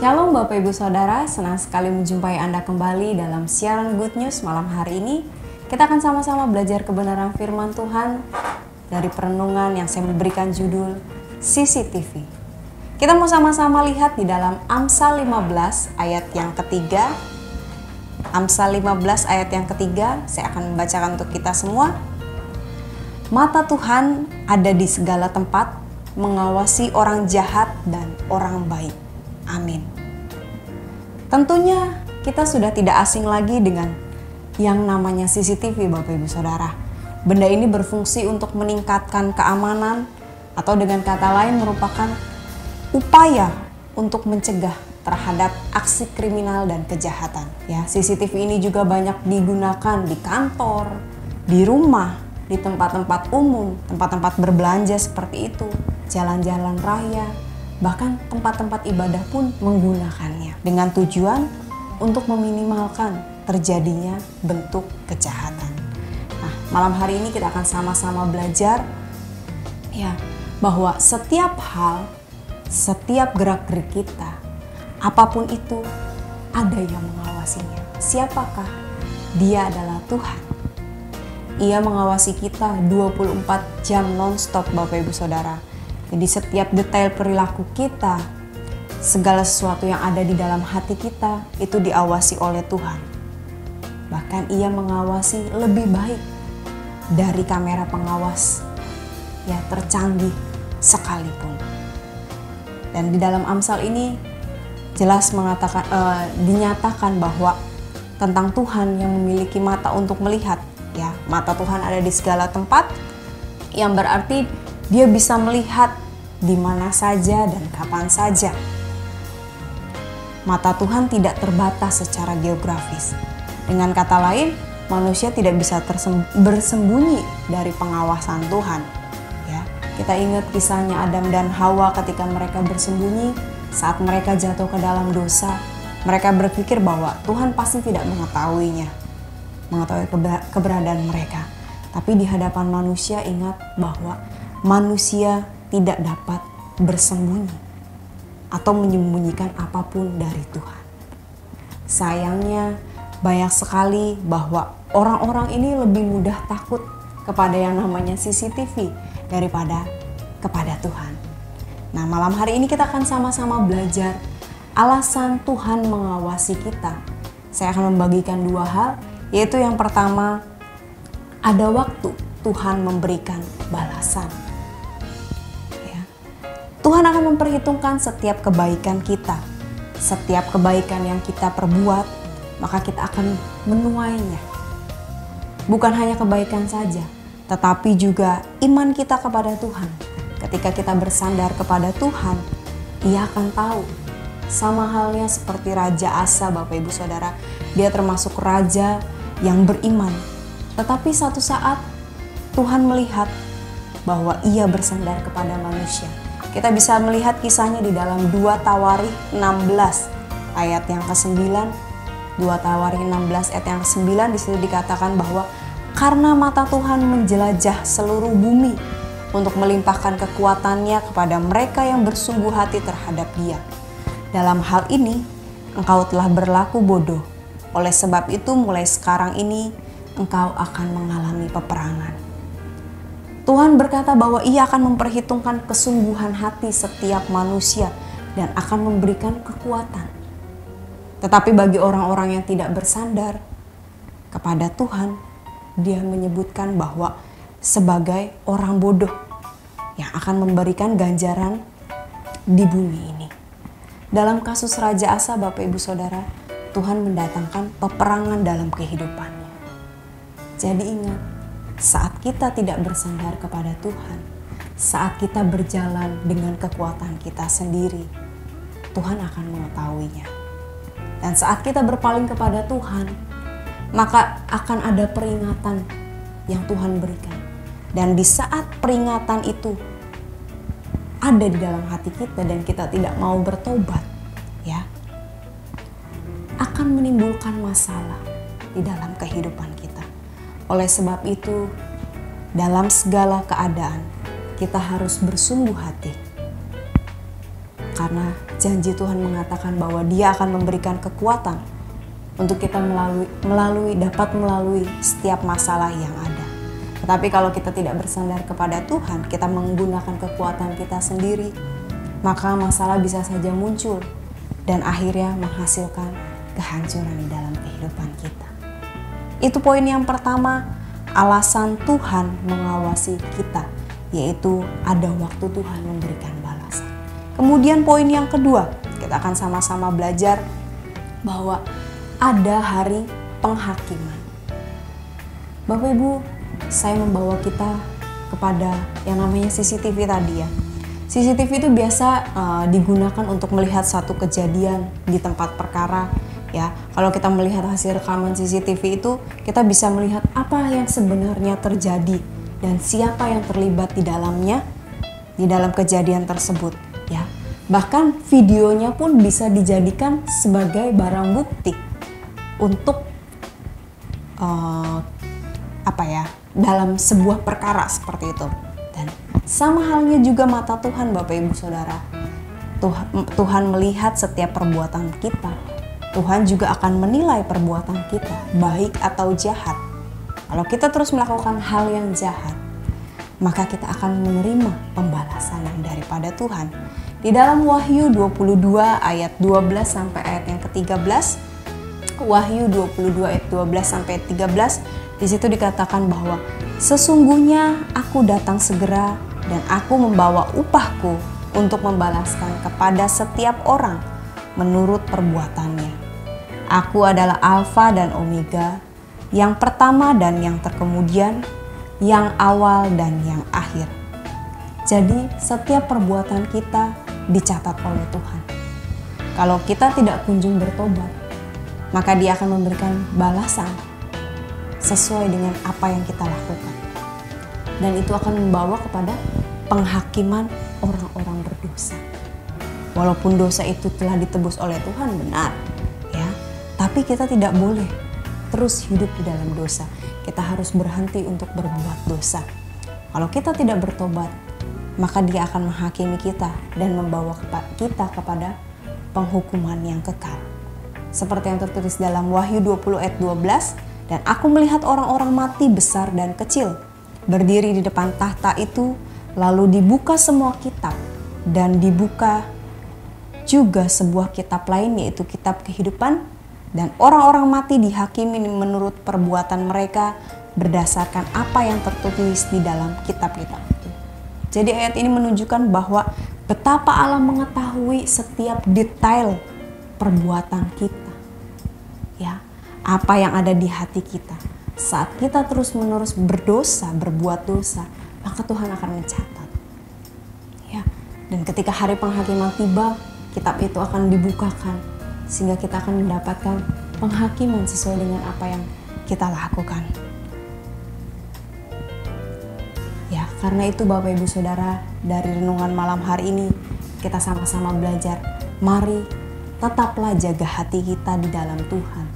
Shalom Bapak Ibu Saudara, senang sekali menjumpai Anda kembali dalam siaran Good News malam hari ini. Kita akan sama-sama belajar kebenaran firman Tuhan dari perenungan yang saya berikan judul CCTV. Kita mau sama-sama lihat di dalam Amsal 15 ayat yang ketiga. Amsal 15 ayat yang ketiga, saya akan membacakan untuk kita semua. Mata Tuhan ada di segala tempat, mengawasi orang jahat dan orang baik. Amin. Tentunya kita sudah tidak asing lagi dengan yang namanya CCTV Bapak Ibu Saudara. Benda ini berfungsi untuk meningkatkan keamanan atau dengan kata lain merupakan upaya untuk mencegah terhadap aksi kriminal dan kejahatan. Ya, CCTV ini juga banyak digunakan di kantor, di rumah, di tempat-tempat umum, tempat-tempat berbelanja seperti itu, jalan-jalan raya, bahkan tempat-tempat ibadah pun menggunakannya dengan tujuan untuk meminimalkan terjadinya bentuk kejahatan. Nah, malam hari ini kita akan sama-sama belajar ya bahwa setiap hal, setiap gerak-gerik kita, apapun itu ada yang mengawasinya. Siapakah? Dia adalah Tuhan. Ia mengawasi kita 24 jam non-stop Bapak Ibu Saudara. Jadi setiap detail perilaku kita, segala sesuatu yang ada di dalam hati kita itu diawasi oleh Tuhan. Bahkan Ia mengawasi lebih baik dari kamera pengawas ya tercanggih sekalipun. Dan di dalam Amsal ini jelas dinyatakan bahwa tentang Tuhan yang memiliki mata untuk melihat. Ya, mata Tuhan ada di segala tempat, yang berarti Dia bisa melihat di mana saja dan kapan saja. Mata Tuhan tidak terbatas secara geografis. Dengan kata lain, manusia tidak bisa bersembunyi dari pengawasan Tuhan. Ya, kita ingat kisahnya Adam dan Hawa ketika mereka bersembunyi saat mereka jatuh ke dalam dosa. Mereka berpikir bahwa Tuhan pasti tidak mengetahui keberadaan mereka. Tapi di hadapan manusia ingat bahwa manusia tidak dapat bersembunyi atau menyembunyikan apapun dari Tuhan. Sayangnya banyak sekali bahwa orang-orang ini lebih mudah takut kepada yang namanya CCTV daripada kepada Tuhan. Nah, malam hari ini kita akan sama-sama belajar alasan Tuhan mengawasi kita. Saya akan membagikan dua hal, yaitu yang pertama, ada waktu Tuhan memberikan balasan. Tuhan akan memperhitungkan setiap kebaikan kita. Setiap kebaikan yang kita perbuat, maka kita akan menuainya. Bukan hanya kebaikan saja, tetapi juga iman kita kepada Tuhan. Ketika kita bersandar kepada Tuhan, Ia akan tahu. Sama halnya seperti Raja Asa Bapak Ibu Saudara, dia termasuk raja yang beriman. Tetapi satu saat Tuhan melihat bahwa ia bersandar kepada manusia. Kita bisa melihat kisahnya di dalam 2 Tawarikh 16 ayat yang ke-9. 2 Tawarikh 16 ayat yang ke-9 di situ dikatakan bahwa karena mata Tuhan menjelajah seluruh bumi untuk melimpahkan kekuatannya kepada mereka yang bersungguh hati terhadap Dia. Dalam hal ini engkau telah berlaku bodoh. Oleh sebab itu mulai sekarang ini engkau akan mengalami peperangan. Tuhan berkata bahwa Ia akan memperhitungkan kesungguhan hati setiap manusia dan akan memberikan kekuatan. Tetapi bagi orang-orang yang tidak bersandar kepada Tuhan, Dia menyebutkan bahwa sebagai orang bodoh yang akan memberikan ganjaran di bumi ini. Dalam kasus Raja Asa Bapak Ibu Saudara, Tuhan mendatangkan peperangan dalam kehidupannya. Jadi ingat, saat kita tidak bersandar kepada Tuhan, saat kita berjalan dengan kekuatan kita sendiri, Tuhan akan mengetahuinya. Dan saat kita berpaling kepada Tuhan, maka akan ada peringatan yang Tuhan berikan. Dan di saat peringatan itu ada di dalam hati kita dan kita tidak mau bertobat, ya, akan menimbulkan masalah di dalam kehidupan kita. Oleh sebab itu, dalam segala keadaan kita harus bersungguh hati. Karena janji Tuhan mengatakan bahwa Dia akan memberikan kekuatan untuk kita dapat melalui setiap masalah yang ada. Tetapi kalau kita tidak bersandar kepada Tuhan, kita menggunakan kekuatan kita sendiri, maka masalah bisa saja muncul dan akhirnya menghasilkan kehancuran di dalam kehidupan kita. Itu poin yang pertama, alasan Tuhan mengawasi kita, yaitu ada waktu Tuhan memberikan balasan. Kemudian poin yang kedua, kita akan sama-sama belajar bahwa ada hari penghakiman. Bapak Ibu, saya membawa kita kepada yang namanya CCTV tadi ya. CCTV itu biasa digunakan untuk melihat satu kejadian di tempat perkara ya. Kalau kita melihat hasil rekaman CCTV itu, kita bisa melihat apa yang sebenarnya terjadi dan siapa yang terlibat di dalamnya, di dalam kejadian tersebut ya. Bahkan videonya pun bisa dijadikan sebagai barang bukti untuk dalam sebuah perkara seperti itu. Dan sama halnya juga mata Tuhan, Bapak Ibu Saudara. Tuhan melihat setiap perbuatan kita. Tuhan juga akan menilai perbuatan kita, baik atau jahat. Kalau kita terus melakukan hal yang jahat, maka kita akan menerima pembalasan yang daripada Tuhan. Di dalam Wahyu 22 ayat 12 sampai ayat yang ke-13, Wahyu 22 ayat 12 sampai 13, di situ dikatakan bahwa sesungguhnya aku datang segera dan aku membawa upahku untuk membalaskan kepada setiap orang menurut perbuatannya. Aku adalah Alfa dan Omega, yang pertama dan yang terkemudian, yang awal dan yang akhir. Jadi setiap perbuatan kita dicatat oleh Tuhan. Kalau kita tidak kunjung bertobat, maka Dia akan memberikan balasan sesuai dengan apa yang kita lakukan. Dan itu akan membawa kepada penghakiman orang-orang berdosa. Walaupun dosa itu telah ditebus oleh Tuhan, benar ya, tapi kita tidak boleh terus hidup di dalam dosa. Kita harus berhenti untuk berbuat dosa. Kalau kita tidak bertobat, maka Dia akan menghakimi kita dan membawa kita kepada penghukuman yang kekal. Seperti yang tertulis dalam Wahyu 20 ayat 12, dan aku melihat orang-orang mati besar dan kecil berdiri di depan tahta itu, lalu dibuka semua kitab, dan dibuka juga sebuah kitab lain, yaitu kitab kehidupan, dan orang-orang mati dihakimi menurut perbuatan mereka berdasarkan apa yang tertulis di dalam kitab-kitab itu. Jadi ayat ini menunjukkan bahwa betapa Allah mengetahui setiap detail perbuatan kita ya, apa yang ada di hati kita. Saat kita terus-menerus berdosa, berbuat dosa, maka Tuhan akan mencatat. Ya, dan ketika hari penghakiman tiba, kitab itu akan dibukakan sehingga kita akan mendapatkan penghakiman sesuai dengan apa yang kita lakukan. Ya, karena itu Bapak Ibu Saudara, dari renungan malam hari ini kita sama-sama belajar, mari tetaplah jaga hati kita di dalam Tuhan.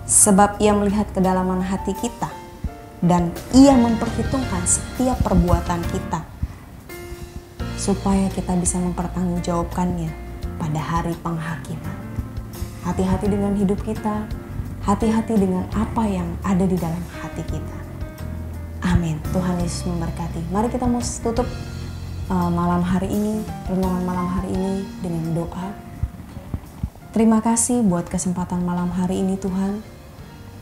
Sebab Ia melihat kedalaman hati kita dan Ia memperhitungkan setiap perbuatan kita supaya kita bisa mempertanggungjawabkannya pada hari penghakiman. Hati-hati dengan hidup kita, hati-hati dengan apa yang ada di dalam hati kita. Amin. Tuhan Yesus memberkati. Mari kita mau tutup malam hari ini, renungan malam hari ini dengan doa. Terima kasih buat kesempatan malam hari ini Tuhan.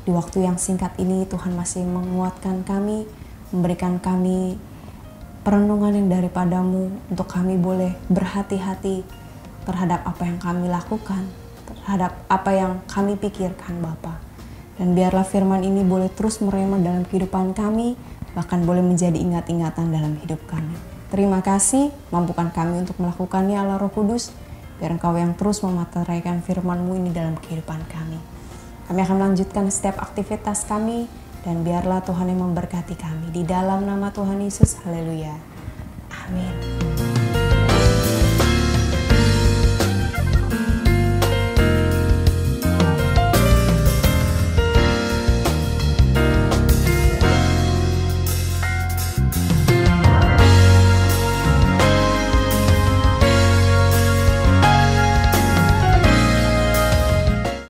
Di waktu yang singkat ini Tuhan masih menguatkan kami, memberikan kami perenungan yang daripada-Mu untuk kami boleh berhati-hati terhadap apa yang kami lakukan, terhadap apa yang kami pikirkan Bapa. Dan biarlah firman ini boleh terus merema dalam kehidupan kami, bahkan boleh menjadi ingat-ingatan dalam hidup kami. Terima kasih, mampukan kami untuk melakukannya Allah Roh Kudus, biar Engkau yang terus memateraikan firman-Mu ini dalam kehidupan kami. Kami akan melanjutkan setiap aktivitas kami, dan biarlah Tuhan yang memberkati kami. Di dalam nama Tuhan Yesus, haleluya. Amin.